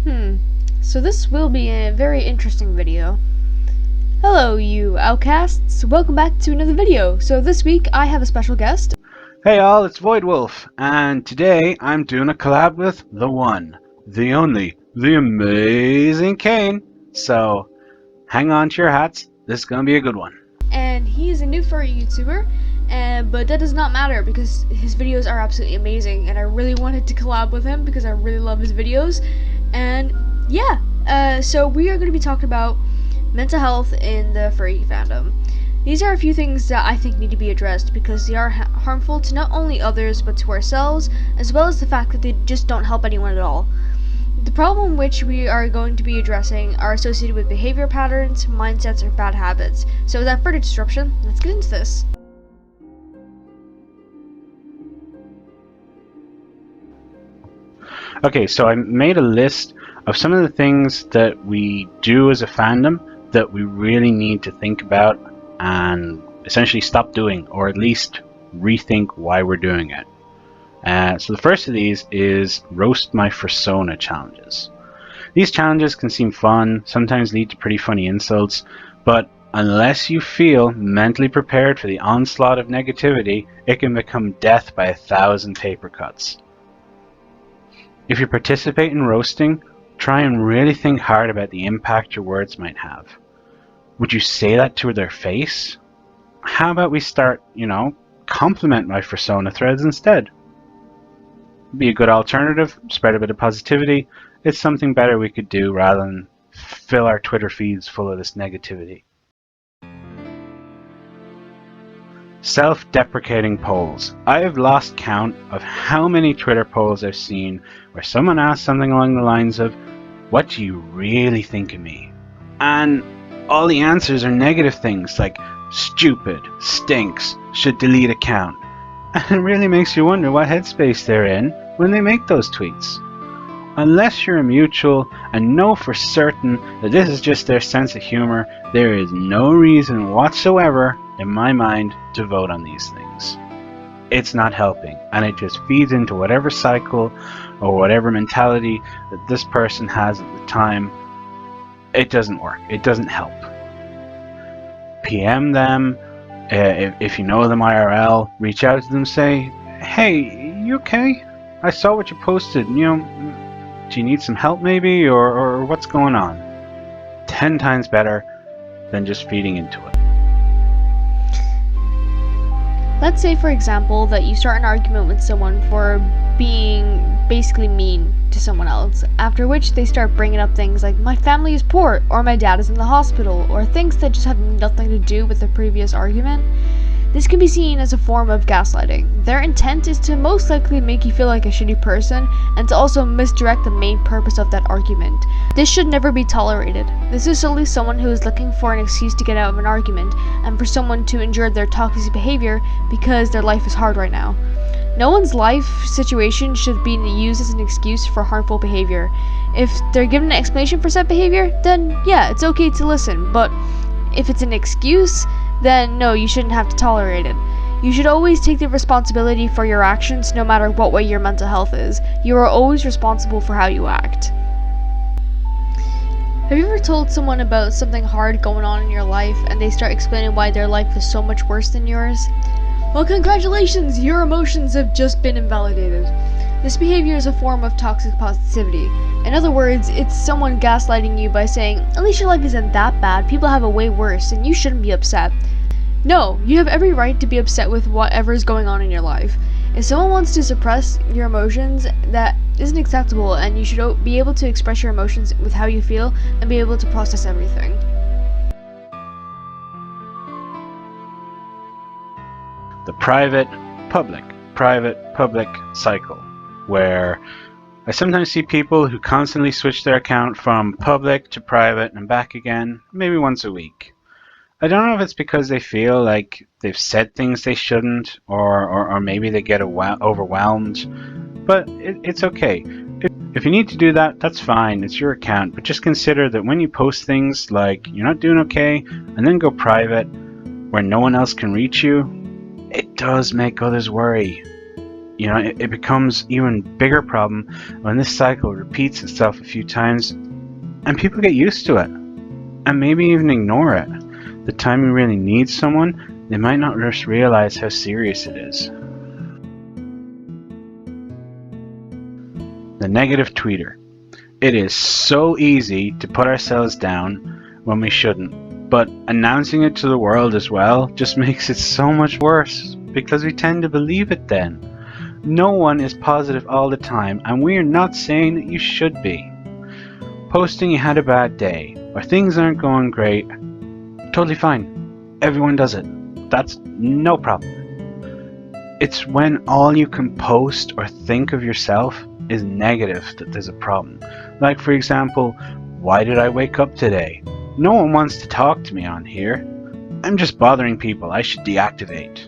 So this will be a very interesting video. Hello, you outcasts. Welcome back to another video. So this week I have a special guest. Hey all, it's Void Wolf, and today I'm doing a collab with the one, the only, the amazing Kane. So hang on to your hats, this is gonna be a good one. And he is a new furry YouTuber, but that does not matter because his videos are absolutely amazing, and I really wanted to collab with him because I really love his videos. And yeah, so we are going to be talking about mental health in the furry fandom. These are a few things that I think need to be addressed because they are harmful to not only others but to ourselves, as well as the fact that they just don't help anyone at all. The problem which we are going to be addressing are associated with behavior patterns, mindsets, or bad habits. So without further disruption, let's get into this. Okay, so I made a list of some of the things that we do as a fandom that we really need to think about and essentially stop doing, or at least rethink why we're doing it. So the first of these is roast my fursona challenges. These challenges can seem fun, sometimes lead to pretty funny insults, but unless you feel mentally prepared for the onslaught of negativity, it can become death by 1,000 paper cuts. If you participate in roasting, try and really think hard about the impact your words might have. Would you say that to their face? How about we start, compliment my fursona threads instead? Be a good alternative, spread a bit of positivity. It's something better we could do rather than fill our Twitter feeds full of this negativity. Self-deprecating polls. I have lost count of how many Twitter polls I've seen where someone asks something along the lines of, "What do you really think of me?" And all the answers are negative things like stupid, stinks, should delete account. And it really makes you wonder what headspace they're in when they make those tweets. Unless you're a mutual and know for certain that this is just their sense of humor, there is no reason whatsoever, in my mind, to vote on these things. It's not helping, and it just feeds into whatever cycle or whatever mentality that this person has at the time. It doesn't work. It doesn't help. PM them. If you know them IRL, reach out to them, say, "Hey, you okay? I saw what you posted. Do you need some help maybe, or what's going on?" 10 times better than just feeding into it. Let's say, for example, that you start an argument with someone for being basically mean to someone else, after which they start bringing up things like "my family is poor," or "my dad is in the hospital," or things that just have nothing to do with the previous argument. This can be seen as a form of gaslighting. Their intent is to most likely make you feel like a shitty person and to also misdirect the main purpose of that argument. This should never be tolerated. This is solely someone who is looking for an excuse to get out of an argument and for someone to endure their toxic behavior because their life is hard right now. No one's life situation should be used as an excuse for harmful behavior. If they're given an explanation for said behavior, then yeah, it's okay to listen, but if it's an excuse, then no, you shouldn't have to tolerate it. You should always take the responsibility for your actions no matter what way your mental health is. You are always responsible for how you act. Have you ever told someone about something hard going on in your life and they start explaining why their life is so much worse than yours? Well, congratulations, your emotions have just been invalidated. This behavior is a form of toxic positivity. In other words, it's someone gaslighting you by saying, "At least your life isn't that bad, people have it way worse, and you shouldn't be upset." No, you have every right to be upset with whatever is going on in your life. If someone wants to suppress your emotions, that isn't acceptable, and you should be able to express your emotions with how you feel and be able to process everything. The private-public cycle, where I sometimes see people who constantly switch their account from public to private and back again, maybe once a week. I don't know if it's because they feel like they've said things they shouldn't, or maybe they get overwhelmed, but it's okay. If you need to do that, that's fine, it's your account, but just consider that when you post things like "you're not doing okay" and then go private where no one else can reach you, it does make others worry. It becomes even bigger problem when this cycle repeats itself a few times and people get used to it and maybe even ignore it. The time you really need someone, they might not just realize how serious it is. The negative tweeter. It is so easy to put ourselves down when we shouldn't, but announcing it to the world as well just makes it so much worse because we tend to believe it then. No one is positive all the time, and we are not saying that you should be. Posting you had a bad day or things aren't going great, totally fine. Everyone does it. That's no problem. It's when all you can post or think of yourself is negative that there's a problem. Like, for example, why did I wake up today? No one wants to talk to me on here. I'm just bothering people. I should deactivate.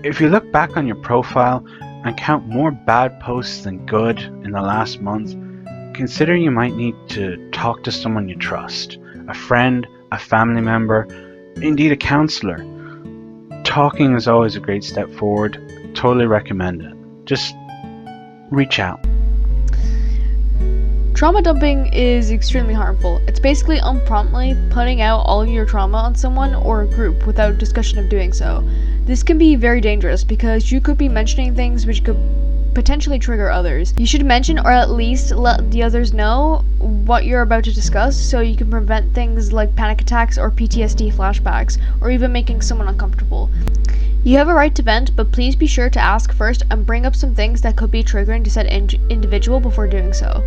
If you look back on your profile and count more bad posts than good in the last month, consider you might need to talk to someone you trust, a friend, a family member, indeed a counselor. Talking is always a great step forward. Totally recommend it. Just reach out. Trauma dumping is extremely harmful. It's basically unpromptly putting out all of your trauma on someone or a group without discussion of doing so. This can be very dangerous because you could be mentioning things which could potentially trigger others. You should mention or at least let the others know what you're about to discuss so you can prevent things like panic attacks or PTSD flashbacks, or even making someone uncomfortable. You have a right to vent, but please be sure to ask first and bring up some things that could be triggering to said individual before doing so.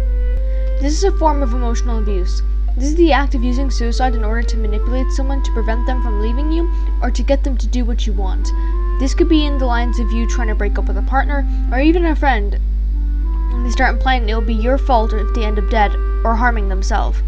This is a form of emotional abuse. This is the act of using suicide in order to manipulate someone to prevent them from leaving you or to get them to do what you want. This could be in the lines of you trying to break up with a partner or even a friend, and they start implying it will be your fault if they end up dead or harming themselves.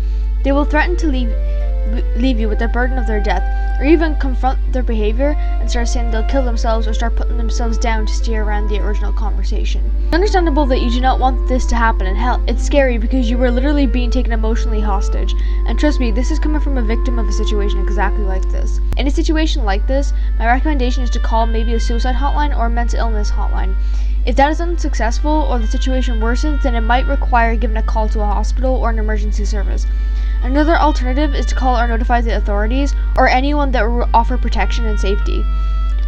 They will threaten to leave you with the burden of their death, or even confront their behavior and start saying they'll kill themselves or start putting themselves down to steer around the original conversation. It's understandable that you do not want this to happen, and hell, it's scary because you were literally being taken emotionally hostage. And trust me, this is coming from a victim of a situation exactly like this. In a situation like this, my recommendation is to call maybe a suicide hotline or a mental illness hotline. If that is unsuccessful or the situation worsens, then it might require giving a call to a hospital or an emergency service. Another alternative is to call or notify the authorities or anyone that will offer protection and safety.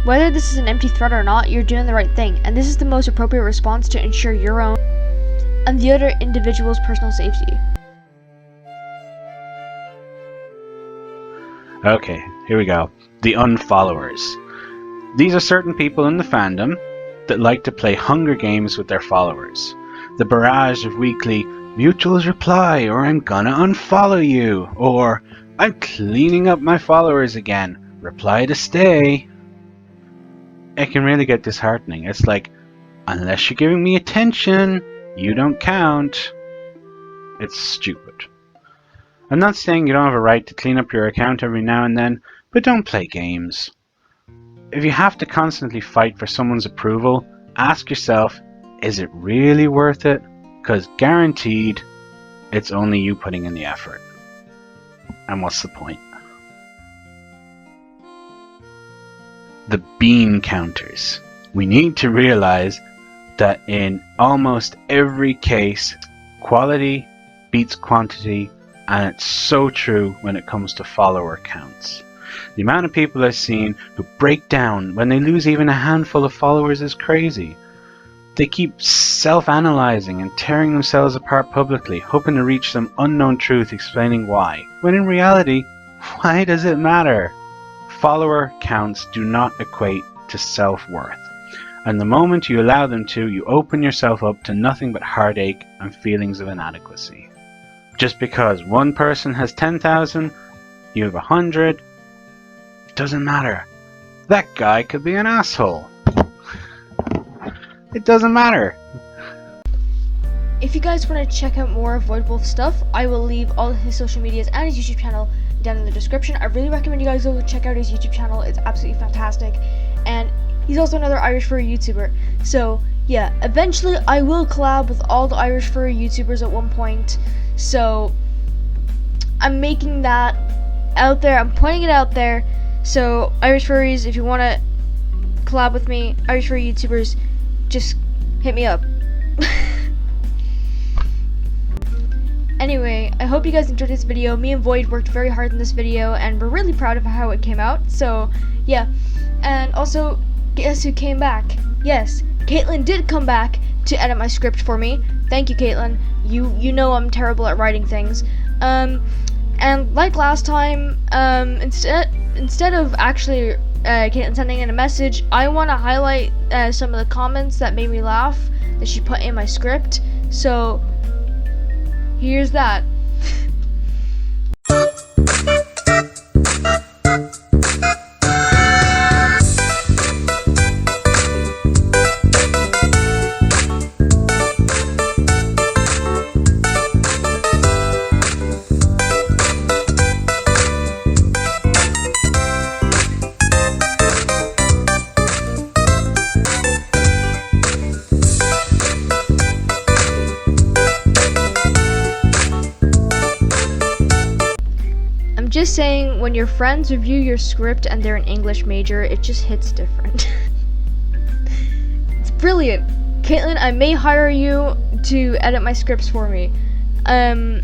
Whether this is an empty threat or not, you're doing the right thing, and this is the most appropriate response to ensure your own and the other individual's personal safety. Okay, here we go. The Unfollowers. These are certain people in the fandom that like to play Hunger Games with their followers. The barrage of weekly mutuals reply, or I'm gonna unfollow you, or I'm cleaning up my followers again, reply to stay. It can really get disheartening. It's like, unless you're giving me attention, you don't count. It's stupid. I'm not saying you don't have a right to clean up your account every now and then, but don't play games. If you have to constantly fight for someone's approval, ask yourself, is it really worth it? Because guaranteed, it's only you putting in the effort. And what's the point? The bean counters. We need to realize that in almost every case, quality beats quantity, and it's so true when it comes to follower counts. The amount of people I've seen who break down when they lose even a handful of followers is crazy. They keep self-analyzing and tearing themselves apart publicly, hoping to reach some unknown truth explaining why. When in reality, why does it matter? Follower counts do not equate to self-worth. And the moment you allow them to, you open yourself up to nothing but heartache and feelings of inadequacy. Just because one person has 10,000, you have 100, it doesn't matter. That guy could be an asshole. It doesn't matter. If you guys want to check out more of Voidwolf's stuff, I will leave all his social medias and his YouTube channel down in the description. I really recommend you guys go check out his YouTube channel. It's absolutely fantastic. And he's also another Irish furry YouTuber. So yeah, eventually I will collab with all the Irish furry YouTubers at one point. So I'm making that out there. I'm putting it out there. So Irish furries, if you want to collab with me, Irish furry YouTubers, just hit me up. Anyway, I hope you guys enjoyed this video. Me and Void worked very hard in this video, and we're really proud of how it came out. So, yeah. And also, guess who came back? Yes, Caitlin did come back to edit my script for me. Thank you, Caitlin. You know I'm terrible at writing things. And like last time, instead of actually Caitlin sending in a message, I want to highlight some of the comments that made me laugh that she put in my script. So here's that. Just saying, when your friends review your script and they're an English major, it just hits different. It's brilliant. Caitlin, I may hire you to edit my scripts for me. In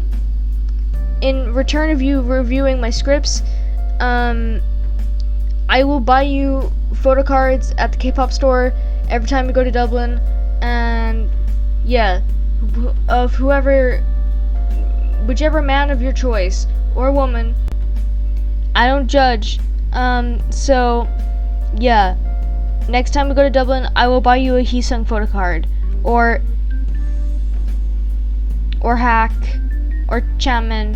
return of you reviewing my scripts, I will buy you photo cards at the K-pop store every time we go to Dublin, and yeah, of whichever man of your choice, or woman. I don't judge. So yeah, next time we go to Dublin, I will buy you a Heesung photo card, or Hack, or Chapman,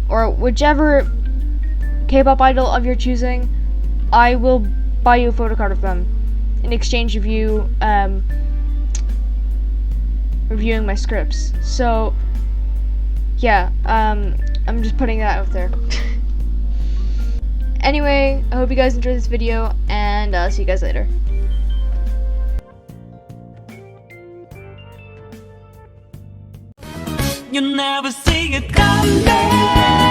or whichever K-pop idol of your choosing. I will buy you a photo card of them in exchange of you reviewing my scripts. So yeah, I'm just putting that out there. Anyway, I hope you guys enjoyed this video, and see you guys later. You never see it coming.